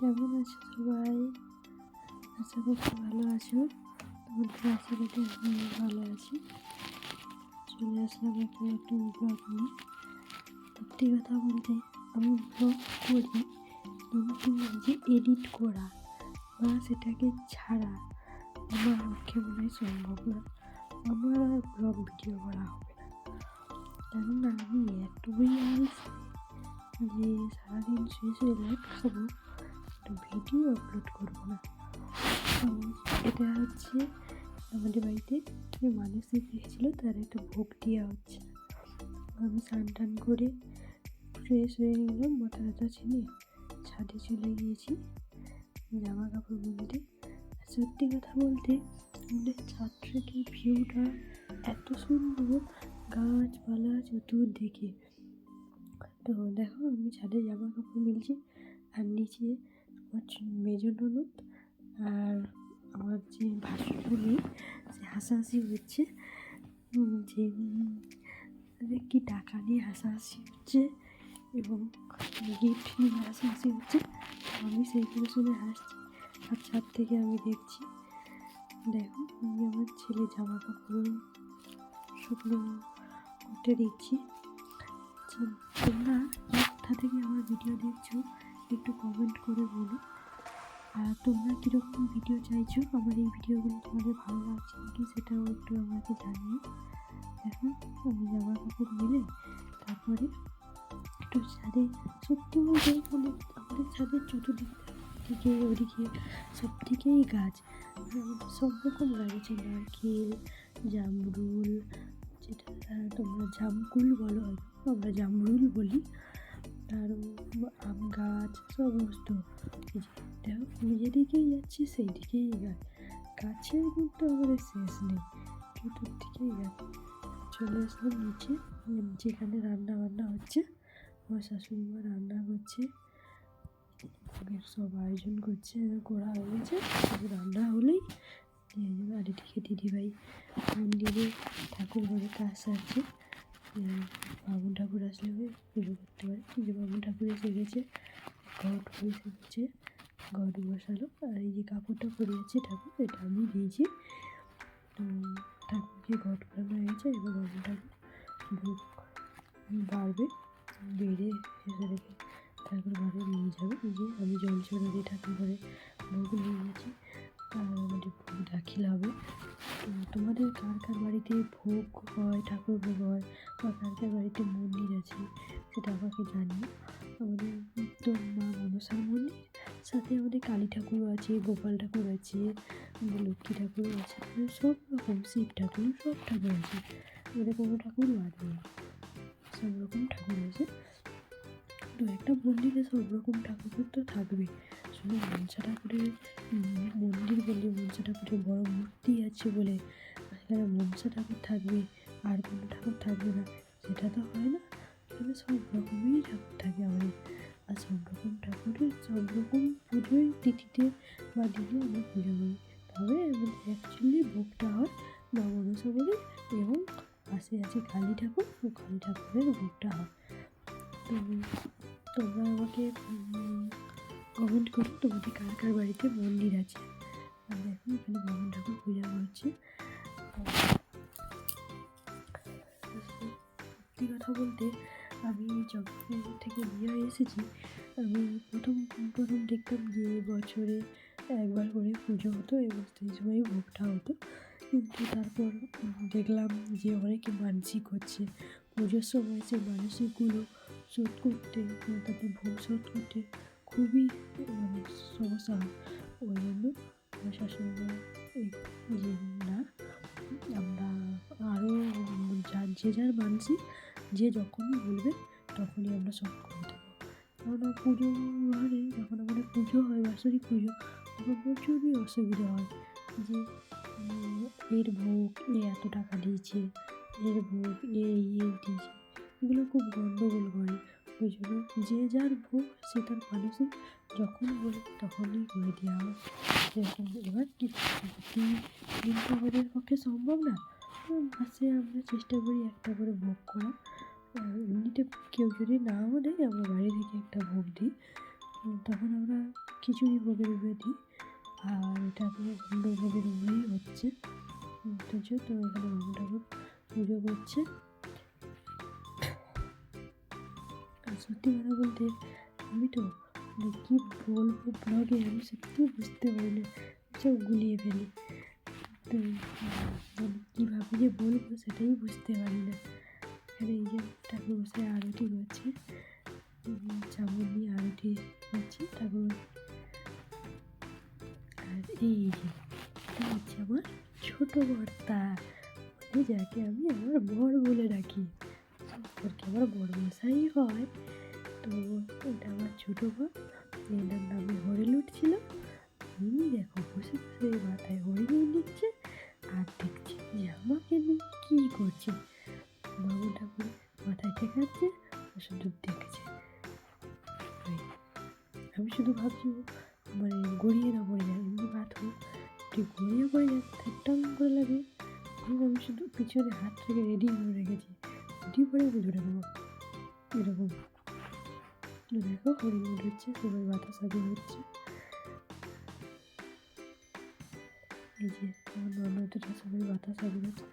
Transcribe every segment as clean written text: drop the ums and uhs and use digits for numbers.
কেমন আছো সবাই? আশা করছি ভালো আছো। তোমাদের আশীর্বাদে আমি ভালো আছি। চলে আসলাম একটা নতুন ব্লগ নিয়ে। সত্যি কথা বলতে আমি ব্লগ করি, কিন্তু যে এডিট করা বা সেটাকে ছাড়া আমার পক্ষে মনে হয় সম্ভব না। আমার আর ব্লগ ভিডিও করা হবে না, কেননা আমি এতই আলসি যে সারাদিন শুয়ে শুয়ে লাইট খাবো, ভিডিও আপলোড করবো না। তো এটা হচ্ছে আমাদের বাড়িতে মানুষ এসেছিলো, তার একটা ভোগ দেওয়া হচ্ছে। আমি স্নান টান করে ফ্রেশ হয়ে গেলাম, মাথা ব্যথা ছিনে ছাদে চলে গিয়েছি জামা কাপড় বুনতে। সত্যি কথা বলতে আমাদের ছাদ থেকে ভিউটা এত সুন্দর, গাছপালা চতুর্দিকে। তো দেখো আমি ছাদে জামা কাপড় মিলছি, আর নিচে আমার মেজো ননদ আর আমার যে ভাসুর সে হাসাহাসি হচ্ছে, যে কি টাকা নিয়ে হাসাহাসি হচ্ছে এবং গিফট নিয়ে হাসাহাসি হচ্ছে। আমি সেইগুলো শুনে হাসছি, আর ছাদ থেকে আমি দেখছি। দেখো আমি আমার ছেলে জামা কাপড় শুকনো করতে দিচ্ছি। তোমরা কোথা থেকে আমার ভিডিও দেখছো একটু কমেন্ট করে বলো, আর তোমরা কীরকম ভিডিও চাইছো, আমার এই ভিডিওগুলো তোমাদের ভালো লাগছে নাকি সেটাও একটু আমাকে জানিও। দেখো আমি জামা কাপড় মিলে তারপরে একটু ছাদে, সত্যি বলতে মানে আমাদের ছাদের চতুর্দিকে ওদিকে সব দিকেই গাছ, সব রকম গাছ আছে। নারকেল, জামরুল, যেটা তোমরা জামকুল বলো, হয়তো আমরা জামরুল বলি, আর আম গাছ সমস্ত। দেখো আমি যেদিকেই যাচ্ছি সেই দিকেই গাছ, গাছের কিন্তু আমাদের শেষ নেই, চতুর্দিকেই গাছ। চলে আসলাম নিচে, যেখানে রান্না বান্না হচ্ছে। আমার শাশুড়ি মা রান্না করছে, সব আয়োজন করছে, করা হয়ে গেছে। রান্না হলেই আর এদিকে দিদিভাই মন্দিরে ঠাকুর ঘরে কাজ সারছে। বামুন ঠাকুর আসলে পুজো করতে পারে, যে বামুন ঠাকুর এসে গেছে, ঘট বসে গেছে, ঘট বসালো। আর এই যে কাপড়টা পরে আছে ঠাকুর, এটা আমি দিয়েছি। তো ঠাকুরকে ঘট করানো হয়ে গেছে, এবার বামুন ঠাকুর ভোগ বাড়বে, বেড়ে এসে রেখে ঠাকুর ঘরে নিয়ে যাবে। যে আমি জল ছড়া দিয়ে ঠাকুর ঘরে ভোগ নিয়ে গেছি, আর আমাদের ভোগ দাখিল হবে। তো তোমাদের কার কার বাড়িতে ভোগ হয়, ঠাকুর ভোগ হয়, বা কার কার বাড়িতে মন্দির আছে সেটা আমাকে জানিও। আমাদের তো মা মনসার মন্দির, সাথে আমাদের কালী ঠাকুরও আছে, গোপাল ঠাকুর আছে, লক্ষ্মী ঠাকুরও আছে, সব রকম শিব ঠাকুর, সব ঠাকুর আছে। আমাদের কোনো ঠাকুর বাদ নেই, সব রকম ঠাকুর আছে। তো একটা মন্দিরে সব রকম ঠাকুর তো থাকবে। শুধু মনসা ঠাকুরের মন্দির বলে, মনসা ঠাকুরের বড় মূর্তি আছে বলে সেখানে মনসা ঠাকুর থাকবে আর কোনো ঠাকুর থাকবে না, সেটা তো হয় না। এখানে সব রকমই ঠাকুর থাকে আমাদের, আর সব রকম ঠাকুরের সব রকম পুজোয় তিথিতে বা দিনে আমরা পুজো করি। তবে আমাদের অ্যাকচুয়ালি ভোগটা হয় মা মনসা বলে, এবং পাশে আছে কালী ঠাকুর, ও কালী ঠাকুরের ভোগটা হয়। তো তোমরা আমাকে কমেন্ট করো তোমাদের কার কার বাড়িতে মন্দির আছে। আর দেখো এখানে বামুন ঠাকুর পূজা করছে। সত্যি কথা বলতে আমি যখন থেকে বিয়ে হয়ে এসেছি, আমি প্রথম দেখতাম যে বছরে একবার করে পুজো হতো এবং সেই সময় ভোগটা হতো। কিন্তু তারপর দেখলাম যে অনেকে মানসিক হচ্ছে, পুজোর সময় সেই মানসিকগুলো শোধ করতে, তাদের ভোগ শোধ করতে খুবই মানে সমস্যা হয়। ওই জন্য আমার শাশুড়ি মা যে না, আমরা আরও যে যার মানসিক যে যখনই বলবে তখনই আমরা সব করে দেবো। কেননা পুজো ঘরে যখন আমাদের পুজো হয়, বাৎসরিক পুজো, তখন প্রচুরই অসুবিধা হয় যে এর ভোগ এ এত টাকা দিয়েছে, এর ভোগ দিয়েছে, এগুলো খুব গণ্ডগোল করে। ওই জন্য যে যার ভোগ সে তার মানসিক যখন বলে তখনই করে দেওয়া হয়। সেরকম এবার কি প্রতিদিন তো আমাদের পক্ষে সম্ভব না, মাসে আমরা চেষ্টা করি একটা করে ভোগ করা। এমনিতে কেউ যদি নাও দেয় আমরা বাইরে থেকে একটা ভোগ দিই। তখন আমরা খিচুড়ি ভোগের উপরে দিই, আর এটা তো অন্য ভোগের উপরেই হচ্ছে। তো এখানে বাবু ঠাকুর পুজো করছে। আর সত্যি কথা বলতে আমি তো কী বলবো ব্লগে, আমি সত্যি বুঝতে পারি না, সব গুলিয়ে ফেলি। তো কীভাবে যে বলবো সেটাই বুঝতে পারি না। এখানে এই যে ঠাকুর বসে আরতি করছে, চামচ নিয়ে আরতি করছে ঠাকুর। আর এই যে এটা হচ্ছে আমার ছোটো বর্তা, মানে যাকে আমি আমার বর বলে ডাকি, সম্পর্কে আমার বড় মশাই হয়। তো এটা আমার ছোটো বর, এনার নামে হরিলুট ছিল। দেখো বসে বসে মাথায় হরিলুট দিচ্ছে আর দেখছে যে আমাকে নিয়ে কী করছে। বাবু ঠাকুর মাথায় ঠেকাচ্ছে, শুধু দেখছে। আমি শুধু ভাবছি মানে গড়িয়ে না পড়ে যায়, এমনি পাথর ঠিক গড়িয়ে পড়ে যায়, ঠাট্টাম করে লাগে। আমি শুধু পিছনে হাত থেকে রেডি করে রেখেছি, রেডি করে আমি ধরে নেবো এরকম। দেখো হরিমুড হচ্ছে, সবাই বাতাসা দিয়ে হচ্ছে। এই যে আমার ননদরা সবাই বাতাসা দিয়েছে।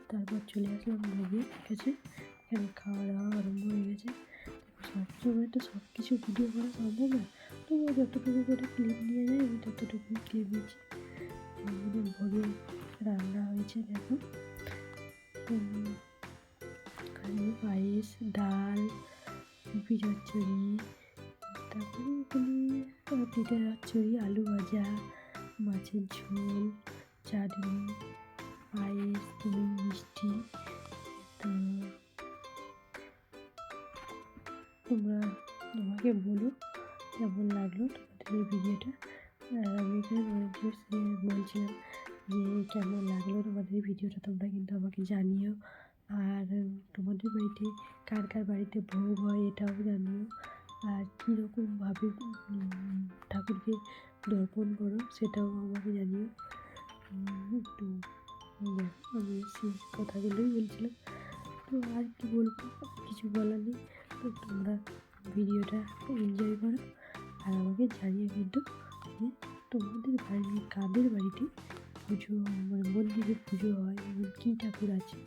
তারপর চলে আসলাম ভোগের কাছে। এখানে খাওয়া দাওয়া আরম্ভ হয়ে গেছে। সবসময় তো সব কিছু ভিডিও করা সম্ভব না, তবুও যতটুকু করে ক্লিপ নিয়ে যায় আমি ততটুকুই ক্লিপ নিচ্ছি। আমাদের ভোগে রান্না হয়েছে দেখো, এখানে পায়েস, ডাল, কপি চচ্চড়ি, তারপরে এখানে পিঠে চচ্চড়ি, আলু ভাজা, মাছের ঝোল, চাটনি, পায়েস, দই, মিষ্টি। তো তোমরা আমাকে বলো কেমন লাগলো তোমাদের এই ভিডিওটা। আমি এখানে বলছিলাম যে কেমন লাগলো তোমাদের এই ভিডিওটা, তোমরা কিন্তু আমাকে জানিও। আর তোমাদের বাড়িতে কার কার বাড়িতে ভোগ হয় এটাও জানিও। আর কীরকমভাবে ঠাকুরকে দর্পণ করো সেটাও আমাকে জানিও। তো আমি সেই কথাগুলোই বলছিলাম। তো আর কি বলবো, কিছু বলার নেই। তো তোমরা ভিডিওটা এনজয় করো আর আমাকে জানিয়ে কিন্তু যে তোমাদের বাড়ি কাদের বাড়িতে পুজো মানে মন্দিরে পুজো হয় এবং কী ঠাকুর আছে।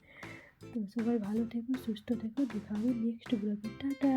তো সবাই ভালো থেকো, সুস্থ থেকো, দেখা হবে নেক্সট ব্লগে। টাটা।